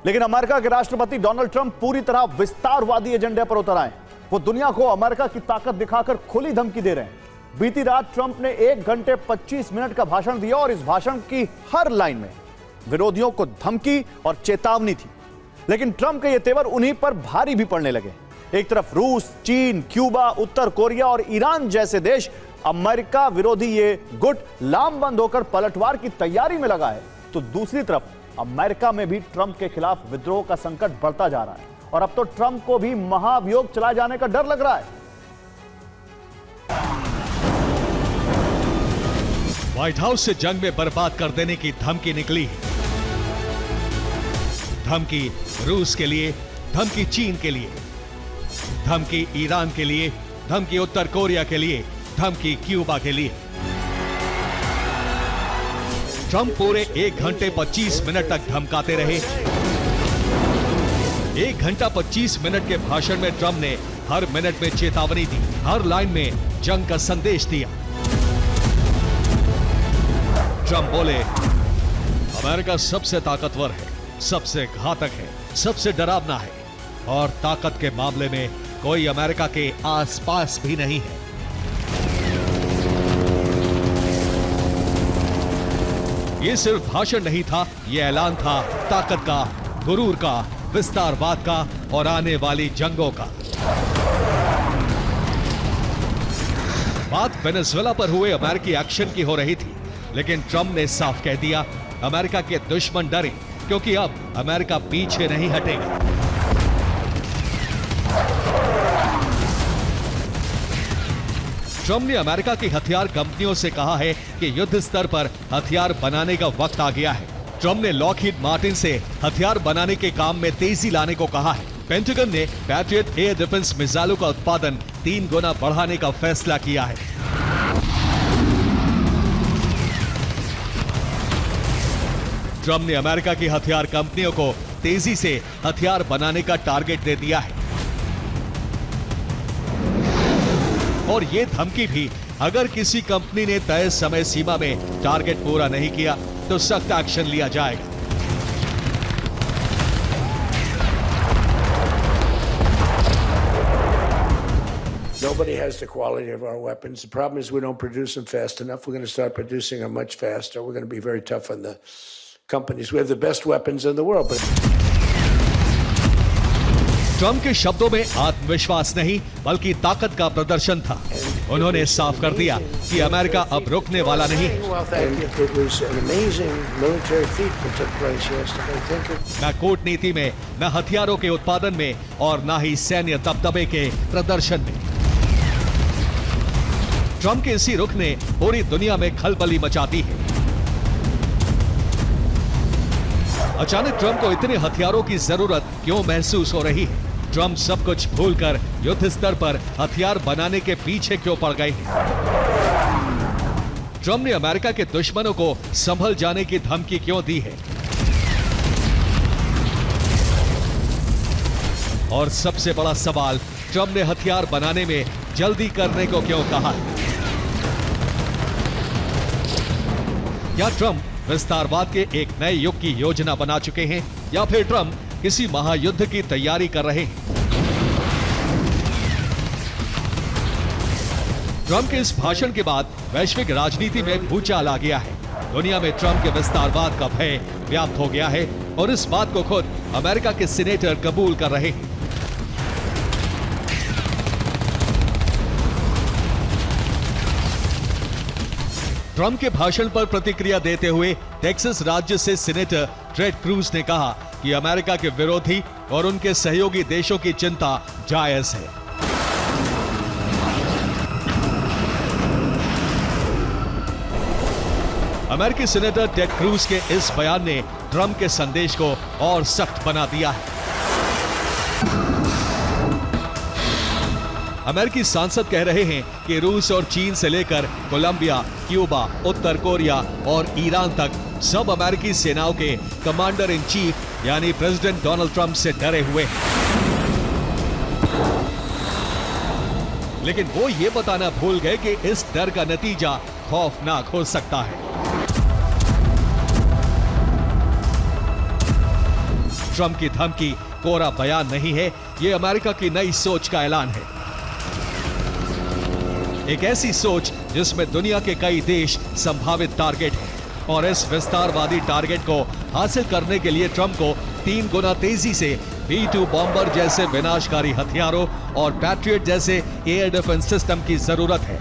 लेकिन अमेरिका के राष्ट्रपति डोनाल्ड ट्रंप पूरी तरह विस्तारवादी एजेंडे पर उतर आए। वो दुनिया को अमेरिका की ताकत दिखाकर खुली धमकी दे रहे हैं। बीती रात ट्रंप ने 1 घंटे 25 मिनट का भाषण दिया और इस भाषण की हर लाइन में विरोधियों को धमकी और चेतावनी थी। लेकिन ट्रंप के ये तेवर उन्हीं पर भारी भी पड़ने लगे। एक तरफ रूस, चीन, क्यूबा, उत्तर कोरिया और ईरान जैसे देश अमेरिका विरोधी ये गुट लामबंद होकर पलटवार की तैयारी में लगा है, तो दूसरी तरफ अमेरिका में भी ट्रंप के खिलाफ विद्रोह का संकट बढ़ता जा रहा है और अब तो ट्रंप को भी महाभियोग चलाए जाने का डर लग रहा है। व्हाइट हाउस से जंग में बर्बाद कर देने की धमकी निकली है। धमकी रूस के लिए, धमकी चीन के लिए, धमकी ईरान के लिए, धमकी उत्तर कोरिया के लिए, धमकी क्यूबा के लिए। ट्रंप पूरे 1 घंटे 25 मिनट तक धमकाते रहे। 1 घंटा 25 मिनट के भाषण में ट्रंप ने हर मिनट में चेतावनी दी, हर लाइन में जंग का संदेश दिया। ट्रंप बोले, अमेरिका सबसे ताकतवर है, सबसे घातक है, सबसे डरावना है और ताकत के मामले में कोई अमेरिका के आसपास भी नहीं है। ये सिर्फ भाषण नहीं था, ये ऐलान था ताकत का, गुरूर का, विस्तारवाद का और आने वाली जंगों का। बात वेनेजुएला पर हुए अमेरिकी एक्शन की हो रही थी, लेकिन ट्रंप ने साफ कह दिया, अमेरिका के दुश्मन डरे क्योंकि अब अमेरिका पीछे नहीं हटेगा। ट्रंप ने अमेरिका की हथियार कंपनियों से कहा है कि युद्ध स्तर पर हथियार बनाने का वक्त आ गया है। ट्रंप ने लॉकहीड मार्टिन से हथियार बनाने के काम में तेजी लाने को कहा है। पेंटागन ने पैट्रियट एयर डिफेंस मिसाइलों का उत्पादन 3 गुना बढ़ाने का फैसला किया है। ट्रंप ने अमेरिका की हथियार कंपनियों को तेजी से हथियार बनाने का टारगेट दे दिया है और यह धमकी भी, अगर किसी कंपनी ने तय समय सीमा में टारगेट पूरा नहीं किया तो सख्त एक्शन लिया जाएगा। Nobody has the quality of our weapons. The problem is we don't produce them fast enough. We're going to start producing them much faster. We're going to be very tough on the companies. We have the best weapons in the world. Trump के शब्दों में आत्मविश्वास नहीं बल्कि ताकत का प्रदर्शन था। उन्होंने साफ कर दिया कि अमेरिका अब रुकने वाला नहीं। न कूटनीति में, न हथियारों के उत्पादन में और न ही सैन्य दबदबे के प्रदर्शन में। ट्रंप के इसी रुख ने पूरी दुनिया में खलबली मचा दी है। अचानक ट्रंप को इतने हथियारों की जरूरत क्यों महसूस हो रही है? ट्रंप सब कुछ भूलकर युद्ध स्तर पर हथियार बनाने के पीछे क्यों पड़ गए? ट्रंप ने अमेरिका के दुश्मनों को संभल जाने की धमकी क्यों दी है? और सबसे बड़ा सवाल, ट्रंप ने हथियार बनाने में जल्दी करने को क्यों कहा है? क्या ट्रंप विस्तारवाद के एक नए युग की योजना बना चुके हैं या फिर ट्रंप किसी महायुद्ध की तैयारी कर रहे हैं? ट्रंप के इस भाषण के बाद वैश्विक राजनीति में भूचाल आ गया है। दुनिया में ट्रंप के विस्तारवाद का भय व्याप्त हो गया है और इस बात को खुद अमेरिका के सीनेटर कबूल कर रहे हैं। ट्रंप के भाषण पर प्रतिक्रिया देते हुए टेक्सास राज्य से सीनेटर टेड क्रूज ने कहा कि अमेरिका के विरोधी और उनके सहयोगी देशों की चिंता जायज है। अमेरिकी सीनेटर टेड क्रूज के इस बयान ने ट्रंप के संदेश को और सख्त बना दिया है। अमेरिकी सांसद कह रहे हैं कि रूस और चीन से लेकर कोलंबिया, क्यूबा, उत्तर कोरिया और ईरान तक सब अमेरिकी सेनाओं के कमांडर इन चीफ यानी प्रेसिडेंट डोनाल्ड ट्रंप से डरे हुए हैं। लेकिन वो ये बताना भूल गए कि इस डर का नतीजा खौफनाक हो सकता है। ट्रंप की धमकी कोरा बयान नहीं है, ये अमेरिका की नई सोच का ऐलान है। एक ऐसी सोच जिसमें दुनिया के कई देश संभावित टारगेट हैं और इस विस्तारवादी टारगेट को हासिल करने के लिए ट्रंप को 3 गुना तेजी से B-2 बॉम्बर जैसे विनाशकारी हथियारों और पैट्रियट जैसे एयर डिफेंस सिस्टम की जरूरत है।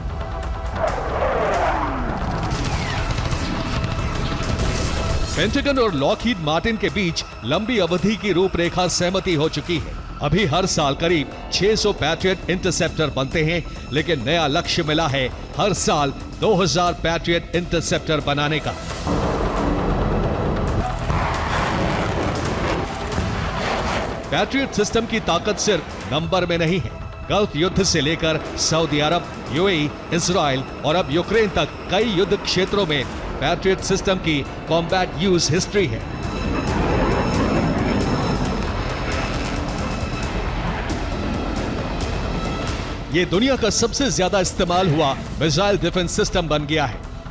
पेंटागन और लॉकहीड मार्टिन के बीच लंबी अवधि की रूपरेखा सहमति हो चुकी है। अभी हर साल करीब 600 पैट्रियट इंटरसेप्टर बनते हैं, लेकिन नया लक्ष्य मिला है हर साल 2000 पैट्रियट इंटरसेप्टर बनाने का। पैट्रियट सिस्टम की ताकत सिर्फ नंबर में नहीं है। गल्फ युद्ध से लेकर सऊदी अरब, यूएई, इजराइल और अब यूक्रेन तक कई युद्ध क्षेत्रों में पैट्रियट सिस्टम की कॉम्बैट यूज हिस्ट्री है। ये दुनिया का सबसे ज्यादा इस्तेमाल हुआ मिसाइल डिफेंस सिस्टम बन गया है।